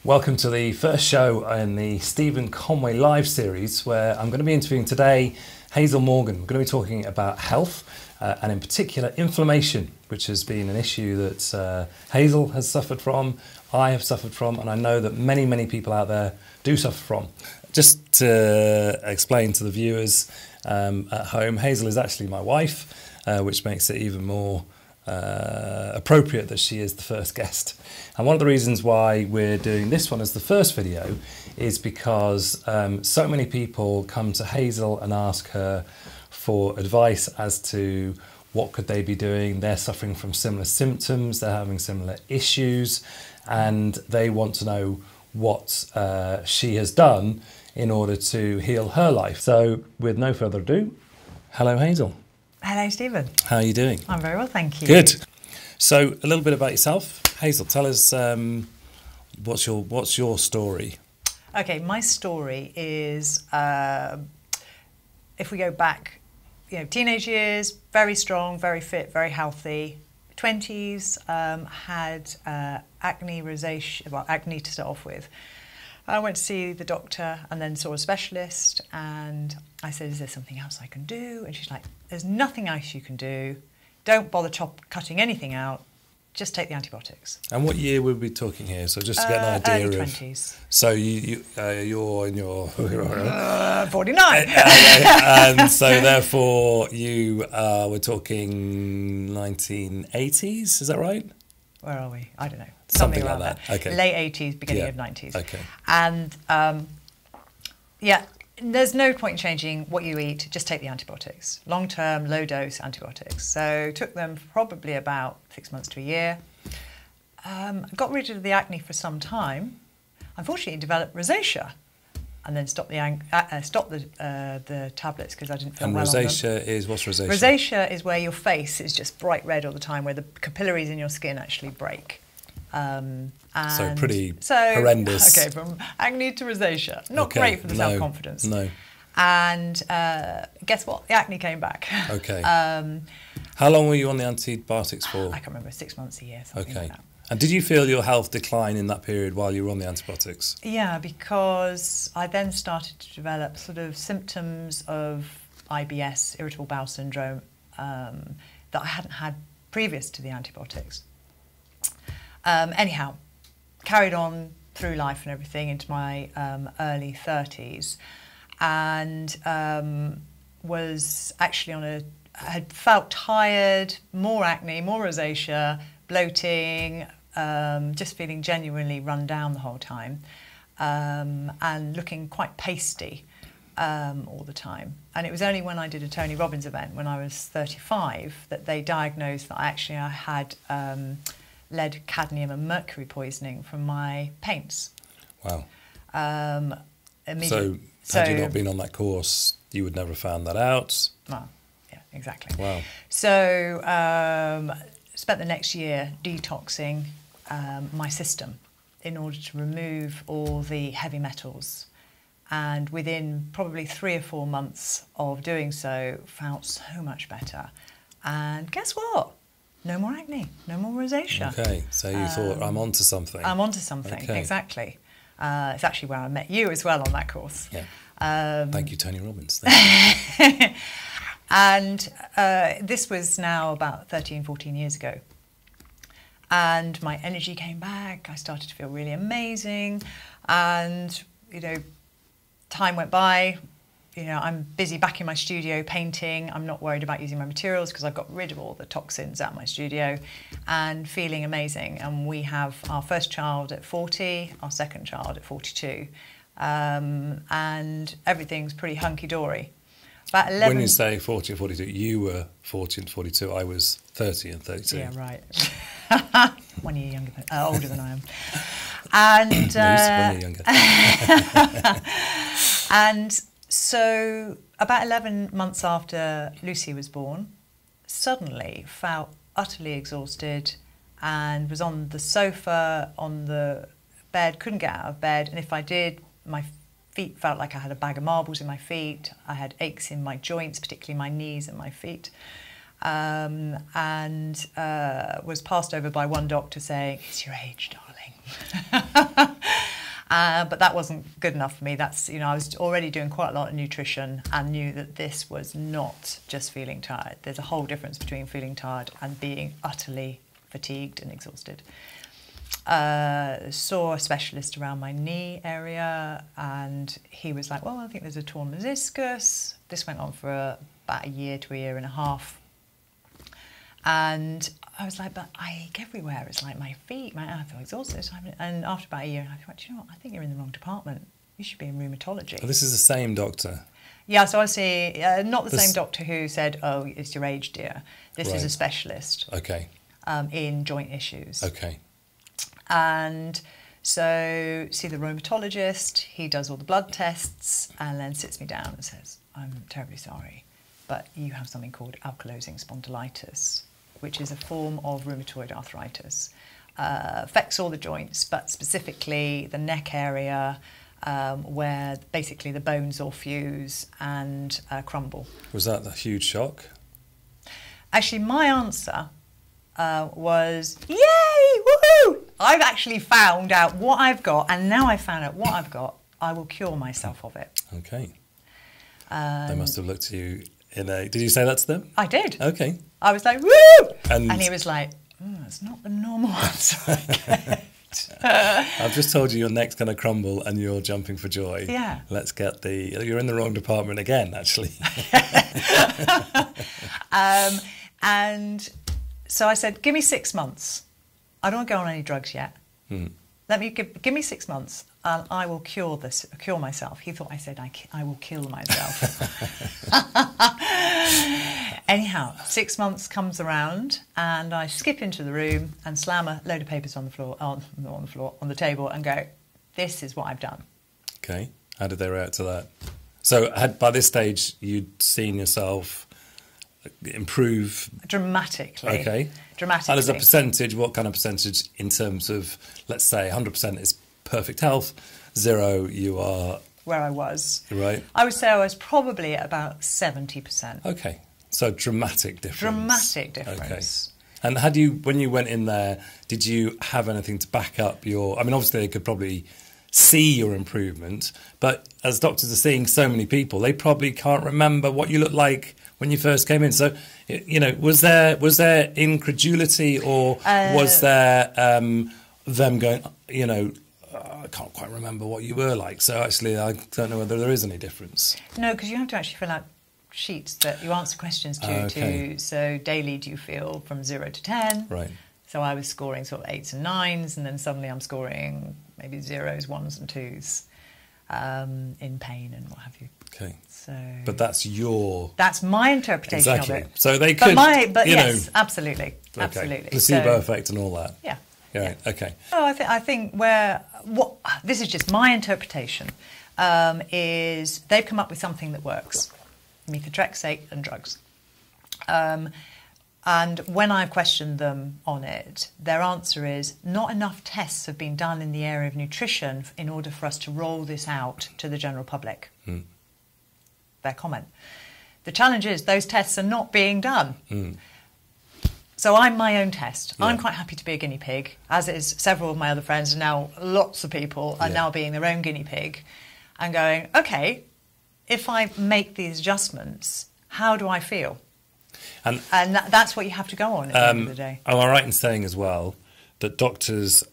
Welcome to the first show in the Stephen Conway live series, where I'm going to be interviewing today Hazel Morgan. We're going to be talking about health and in particular inflammation, which has been an issue that Hazel has suffered from, I have suffered from, and I know that many people out there do suffer from. Just to explain to the viewers at home, Hazel is actually my wife, which makes it even more appropriate that she is the first guest. And one of the reasons why we're doing this one as the first video is because so many people come to Hazel and ask her for advice as to what could they be doing. They're suffering from similar symptoms, they're having similar issues, and they want to know what she has done in order to heal her life. So with no further ado, hello Hazel. Hello Stephen. How are you doing? I'm very well, thank you. Good. So a little bit about yourself. Hazel, tell us what's your story? Okay, my story is if we go back, teenage years, very strong, very fit, very healthy. 20s, had acne, rosacea, well, acne to start off with. I went to see the doctor and then saw a specialist, and I said, is there something else I can do? And she's like, there's nothing else you can do. Don't bother cutting anything out. Just take the antibiotics. And what year would we be talking here? So just to get an idea early of... 20s. So you're in your... 49. And so therefore you we're talking 1980s, is that right? Where are we? I don't know. Something around like that. Okay. Late 80s, beginning of 90s. Okay. And yeah, there's no point in changing what you eat. Just take the antibiotics. Long-term, low-dose antibiotics. So took them probably about 6 months to a year. Got rid of the acne for some time. Unfortunately, developed rosacea, and then stopped the tablets because I didn't feel well on them. And rosacea is, what's rosacea? Rosacea is where your face is just bright red all the time, where the capillaries in your skin actually break. So pretty horrendous. Okay, from acne to rosacea. Not great for the self-confidence. No. And guess what? The acne came back. Okay. How long were you on the antibiotics for? I can't remember, 6 months, a year, something like that. And did you feel your health decline in that period while you were on the antibiotics? Yeah, because I then started to develop sort of symptoms of IBS, irritable bowel syndrome, that I hadn't had previous to the antibiotics. Anyhow, carried on through life and everything into my early 30s, and was actually had felt tired, more acne, more rosacea, bloating, just feeling genuinely run down the whole time, and looking quite pasty all the time. And it was only when I did a Tony Robbins event when I was 35 that they diagnosed that I had lead, cadmium and mercury poisoning from my paints. Wow. So had you not been on that course, you would never have found that out? Well, yeah, exactly. Wow. So spent the next year detoxing my system in order to remove all the heavy metals. And within probably 3 or 4 months of doing so, felt so much better. And guess what? No more acne, no more rosacea. Okay, so you thought, I'm onto something. I'm onto something, okay. Exactly. It's actually where I met you as well on that course. Yeah. Thank you, Tony Robbins. And this was now about 13, 14 years ago. And my energy came back. I started to feel really amazing. And, time went by. I'm busy back in my studio painting. I'm not worried about using my materials because I've got rid of all the toxins out of my studio and feeling amazing. And we have our first child at 40, our second child at 42. And everything's pretty hunky-dory. About 11... When you say 40 and 42, you were 40 and 42. I was 30 and 32. Yeah, right. 1 year younger, older than I am. And 1 year younger. And so about 11 months after Lucy was born, suddenly felt utterly exhausted and was on the sofa, on the bed, couldn't get out of bed. And if I did, my feet felt like I had a bag of marbles in my feet. I had aches in my joints, particularly my knees and my feet. And was passed over by one doctor saying, "It's your age, darling." But that wasn't good enough for me. That's, I was already doing quite a lot of nutrition and knew that this was not just feeling tired. There's a whole difference between feeling tired and being utterly fatigued and exhausted. Saw a specialist around my knee area, and he was like, well, I think there's a torn meniscus. This went on for about a year to a year and a half. And I was like, but I ache everywhere. It's like my feet, I feel exhausted. And after about a year, I thought, you know what, I think you're in the wrong department. You should be in rheumatology. Oh, this is the same doctor? Yeah, so I see, not the same doctor who said, oh, it's your age, dear. This is a specialist. Okay. In joint issues. Okay. And so see the rheumatologist, he does all the blood tests and then sits me down and says, I'm terribly sorry, but you have something called ankylosing spondylitis, which is a form of rheumatoid arthritis. Affects all the joints, but specifically the neck area, where basically the bones all fuse and crumble. Was that a huge shock? Actually, my answer was, yay, woohoo! I've actually found out what I've got, and now I've found out what I've got, I will cure myself of it. Okay. They must have looked at you in a... Did you say that to them? I did. Okay. I was like, woo! And he was like, that's not the normal answer I get. I've just told you your neck's going to crumble and you're jumping for joy. Yeah. Let's get the... You're in the wrong department again, actually. And so I said, give me 6 months. I don't want to go on any drugs yet. Let me give me 6 months and I will cure myself. He thought I said I will kill myself. Anyhow, 6 months comes around and I skip into the room and slam a load of papers on the table and go, this is what I've done. Okay. How did they react to that? So by this stage you'd seen yourself improve dramatically. Okay. Dramatically. And as a percentage, what kind of percentage in terms of, let's say 100% is perfect health, 0 you are where I was. Right. I would say I was probably at about 70%. Okay. So dramatic difference. Dramatic difference. Okay. And when you went in there, did you have anything to back up your... I mean, obviously they could probably see your improvement, but as doctors are seeing so many people, they probably can't remember what you looked like when you first came in. So, was there incredulity, or was there them going, I can't quite remember what you were like, so actually I don't know whether there is any difference? No, because you have to actually fill out sheets that you answer questions to. So daily, do you feel from 0 to 10? Right. So I was scoring sort of 8s and 9s, and then suddenly I'm scoring maybe 0s, 1s and 2s in pain and what have you. Okay. So, but that's my interpretation of it. So they could, yes, absolutely, okay. Absolutely. Placebo effect and all that. Yeah. Right. Yeah. Okay. Oh, I think this is just my interpretation. Is they've come up with something that works, methotrexate and drugs. And when I've questioned them on it, their answer is not enough tests have been done in the area of nutrition in order for us to roll this out to the general public. Their comment. The challenge is those tests are not being done. So I'm my own test. Yeah. I'm quite happy to be a guinea pig, as is several of my other friends, and now lots of people are now being their own guinea pig and going, okay, if I make these adjustments, how do I feel? And that's what you have to go on at the end of the day. Am I right in saying as well that doctors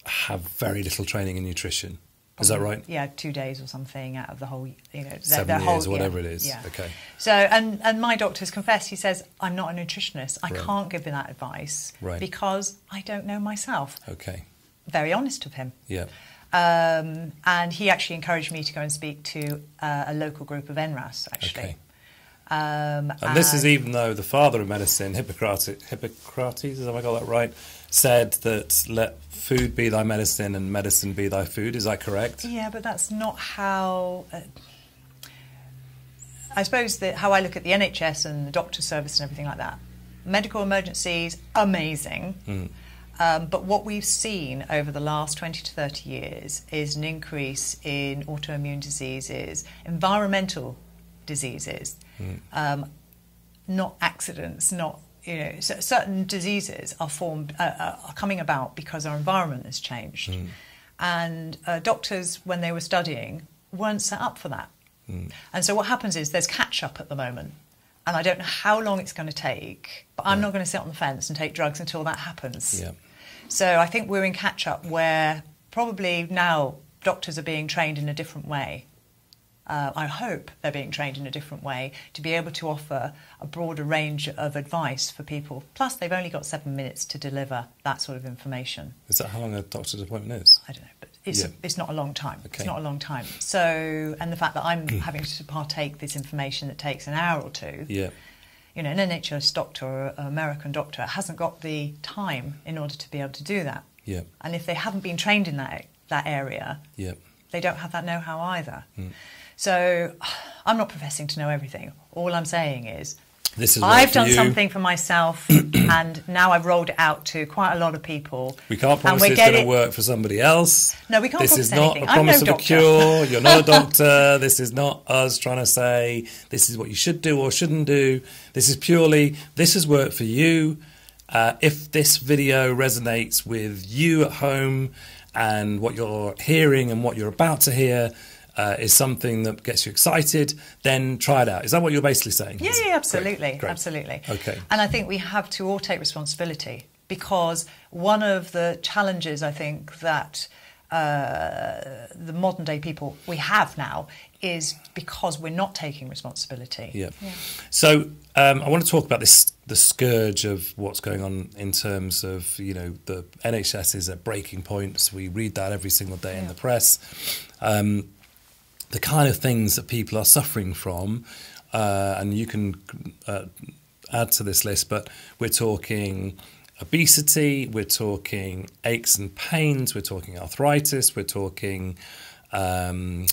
have very little training in nutrition? Is that right? Yeah, 2 days or something out of the whole, 7 years or whatever it is. Yeah. Okay. So, and my doctor's confessed, he says, I'm not a nutritionist. I can't give that advice because I don't know myself. Okay. Very honest of him. Yeah. And he actually encouraged me to go and speak to a local group of NRAS, actually. Okay. And this is even though the father of medicine, Hippocrates, have I got that right, said that let food be thy medicine and medicine be thy food. Is that correct? Yeah, but that's not how... I suppose that how I look at the NHS and the doctor's service and everything like that. Medical emergencies, amazing. But what we've seen over the last 20 to 30 years is an increase in autoimmune diseases, environmental diseases, not accidents, not certain diseases are coming about because our environment has changed, And doctors, when they were studying, weren't set up for that. And so what happens is there's catch-up at the moment. And I don't know how long it's going to take, but I'm not going to sit on the fence and take drugs until that happens. Yeah. So I think we're in catch-up where probably now doctors are being trained in a different way. I hope they're being trained in a different way to be able to offer a broader range of advice for people. Plus, they've only got 7 minutes to deliver that sort of information. Is that how long a doctor's appointment is? I don't know, but it's not a long time. Okay. It's not a long time. So, and the fact that I'm having to partake this information that takes an hour or two, Yeah. you know, an NHS doctor or an American doctor hasn't got the time in order to be able to do that. Yeah. And if they haven't been trained in that area, Yeah. they don't have that know-how either. So I'm not professing to know everything. All I'm saying is I've done something for myself and now I've rolled it out to quite a lot of people. We can't promise it's going to work for somebody else. No, we can't promise This anything. is not a promise of a cure. You're not a doctor. This is not us trying to say this is what you should do or shouldn't do. This is purely, this has worked for you. If this video resonates with you at home and what you're hearing and what you're about to hear, is something that gets you excited, then try it out. Is that what you're basically saying? Yeah, absolutely. Great. Absolutely. Okay. And I think we have to all take responsibility because one of the challenges I think that the modern day people we have now is because we're not taking responsibility. Yeah. So I want to talk about the scourge of what's going on in terms of, you know, the NHS is at breaking points. We read that every single day in the press. The kind of things that people are suffering from, and you can add to this list, but we're talking obesity, we're talking aches and pains, we're talking arthritis, we're talking chronic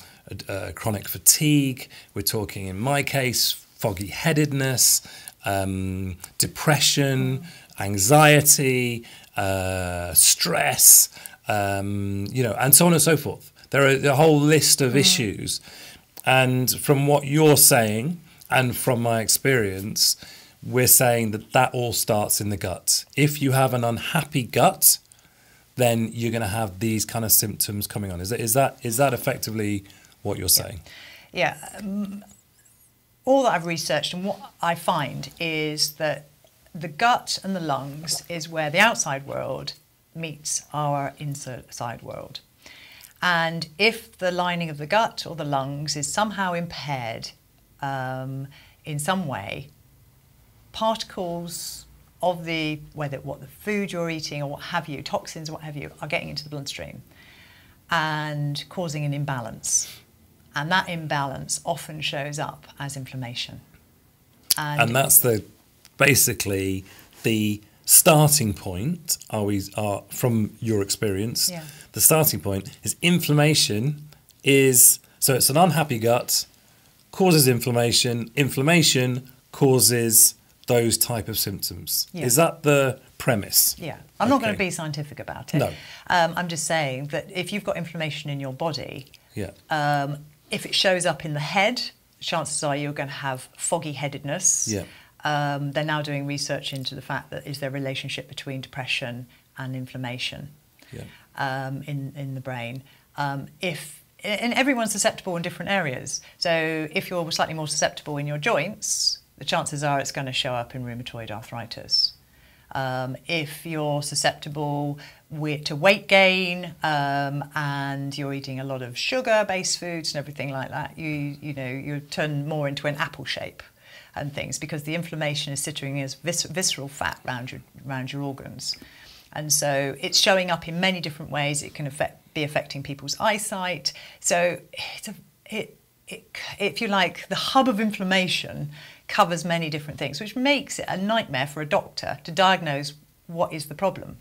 fatigue, we're talking, in my case, foggy headedness, depression, anxiety, stress, you know, and so on and so forth. There are a whole list of issues. And from what you're saying, and from my experience, we're saying that all starts in the gut. If you have an unhappy gut, then you're going to have these kind of symptoms coming on. Is that effectively what you're saying? Yeah. All that I've researched and what I find is that the gut and the lungs is where the outside world meets our inside world. And if the lining of the gut or the lungs is somehow impaired in some way, particles of what the food you're eating or what have you, toxins or what have you, are getting into the bloodstream and causing an imbalance. And that imbalance often shows up as inflammation. And that's basically the starting point, from your experience, the starting point is inflammation so it's an unhappy gut, causes inflammation, inflammation causes those type of symptoms. Yeah. Is that the premise? Yeah. I'm not going to be scientific about it. No. I'm just saying that if you've got inflammation in your body, if it shows up in the head, chances are you're going to have foggy headedness. Yeah. They're now doing research into the fact that is there a relationship between depression and inflammation in the brain. And everyone's susceptible in different areas. So if you're slightly more susceptible in your joints, the chances are it's going to show up in rheumatoid arthritis. If you're susceptible to weight gain and you're eating a lot of sugar-based foods and everything like that, you turn more into an apple shape and things because the inflammation is sitting as visceral fat around your organs. And so it's showing up in many different ways. It can be affecting people's eyesight. So if you like, the hub of inflammation covers many different things, which makes it a nightmare for a doctor to diagnose what is the problem.